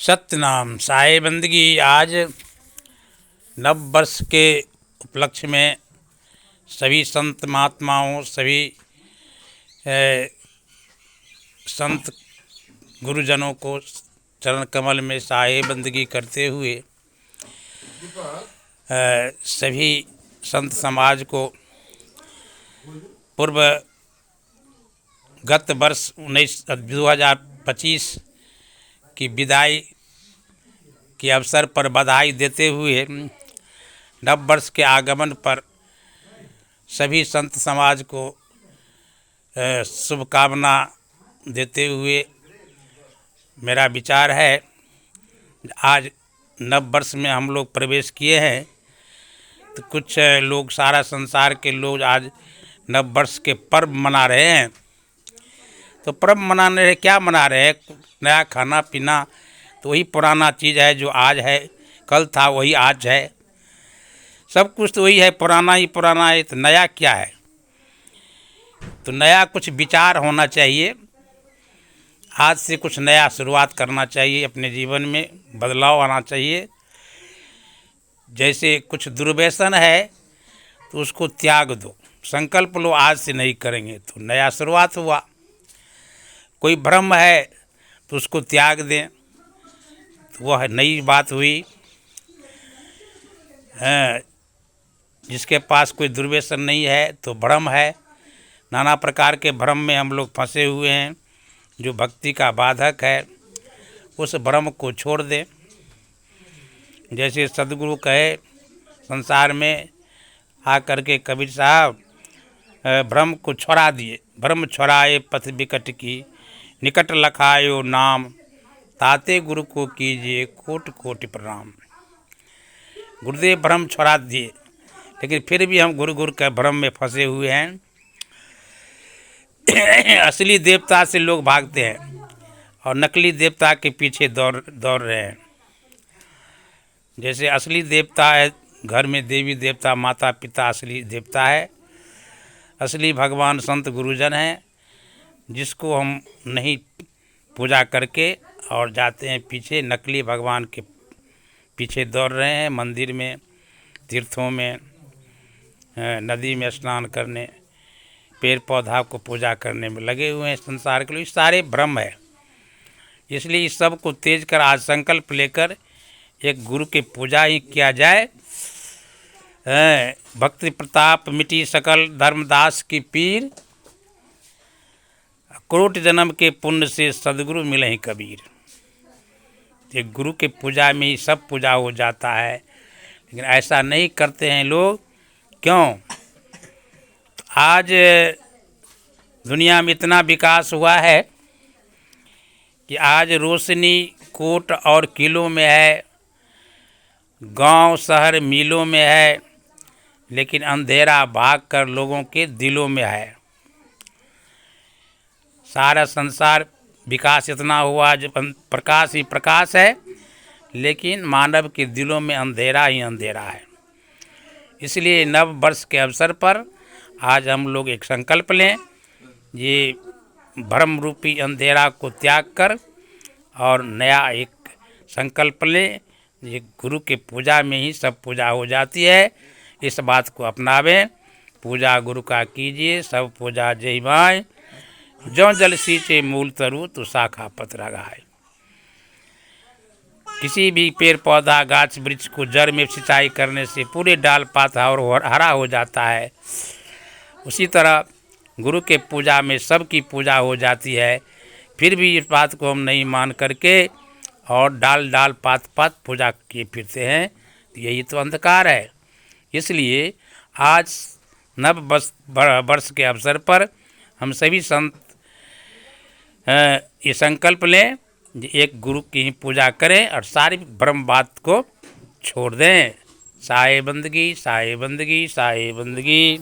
सत्यनाम साई बंदगी। आज नव वर्ष के उपलक्ष्य में सभी संत महात्माओं, सभी संत गुरुजनों को चरण कमल में साई बंदगी करते हुए सभी संत समाज को पूर्व गत वर्ष 2025 की विदाई के अवसर पर बधाई देते हुए नव वर्ष के आगमन पर सभी संत समाज को शुभकामना देते हुए मेरा विचार है, आज नव वर्ष में हम लोग प्रवेश किए हैं तो कुछ लोग, सारा संसार के लोग आज नव वर्ष के पर्व मना रहे हैं। तो पर्व मनाने रहे, क्या मना रहे हैं? नया खाना पीना, तो वही पुराना चीज़ है जो आज है, कल था वही आज है, सब कुछ तो वही है, पुराना ही पुराना है। तो नया क्या है? तो नया कुछ विचार होना चाहिए, आज से कुछ नया शुरुआत करना चाहिए, अपने जीवन में बदलाव आना चाहिए। जैसे कुछ दुर्व्यसन है तो उसको त्याग दो, संकल्प लो आज से नहीं करेंगे, तो नया शुरुआत हुआ। कोई भ्रम है तो उसको त्याग दें, तो वह नई बात हुई। जिसके पास कोई दुर्व्यसन नहीं है तो भ्रम है, नाना प्रकार के भ्रम में हम लोग फंसे हुए हैं जो भक्ति का बाधक है, उस भ्रम को छोड़ दें। जैसे सदगुरु कहे, संसार में आकर के कबीर साहब भ्रम को छुड़ा दिए। भ्रम छुड़ाए पथ विकट की, निकट लखायो नाम, ताते गुरु को कीजिए कोट कोटि प्रणाम। गुरुदेव भ्रम छुड़ा दिए, लेकिन फिर भी हम गुरु गुरु के भ्रम में फंसे हुए हैं। असली देवता से लोग भागते हैं और नकली देवता के पीछे दौड़ रहे हैं। जैसे असली देवता है, घर में देवी देवता माता पिता असली देवता है, असली भगवान संत गुरुजन हैं, जिसको हम नहीं पूजा करके और जाते हैं पीछे, नकली भगवान के पीछे दौड़ रहे हैं। मंदिर में, तीर्थों में, नदी में स्नान करने, पेड़ पौधा को पूजा करने में लगे हुए हैं संसार के लोग। सारे भ्रम है, इसलिए इस सब को तेज कर आज संकल्प लेकर एक गुरु की पूजा ही किया जाए। भक्ति प्रताप मिटी सकल धर्मदास की पीर, करोट जन्म के पुण्य से सदगुरु मिले ही कबीर। एक गुरु के पूजा में ही सब पूजा हो जाता है, लेकिन ऐसा नहीं करते हैं लोग। क्यों? आज दुनिया में इतना विकास हुआ है कि आज रोशनी कोट और किलो में है, गांव शहर मीलों में है, लेकिन अंधेरा भाग कर लोगों के दिलों में है। सारा संसार विकास इतना हुआ जब प्रकाश ही प्रकाश है, लेकिन मानव के दिलों में अंधेरा ही अंधेरा है। इसलिए नव वर्ष के अवसर पर आज हम लोग एक संकल्प लें, ये भ्रम रूपी अंधेरा को त्याग कर और नया एक संकल्प लें। ये गुरु के पूजा में ही सब पूजा हो जाती है, इस बात को अपनावें। पूजा गुरु का कीजिए, सब पूजा जय माय, जो जल सींचे मूल तरु तो शाखा पत्र गाय। किसी भी पेड़ पौधा गाछ वृक्ष को जड़ में सिंचाई करने से पूरे डाल पात और हरा हो जाता है, उसी तरह गुरु के पूजा में सबकी पूजा हो जाती है। फिर भी इस बात को हम नहीं मान करके और डाल डाल पात पात पूजा किए फिरते हैं, तो यही तो अंधकार है। इसलिए आज नव वर्ष के अवसर पर हम सभी संत ये संकल्प लें, एक गुरु की ही पूजा करें और सारी भ्रम बात को छोड़ दें। साई बंदगी, साई बंदगी, साई बंदगी।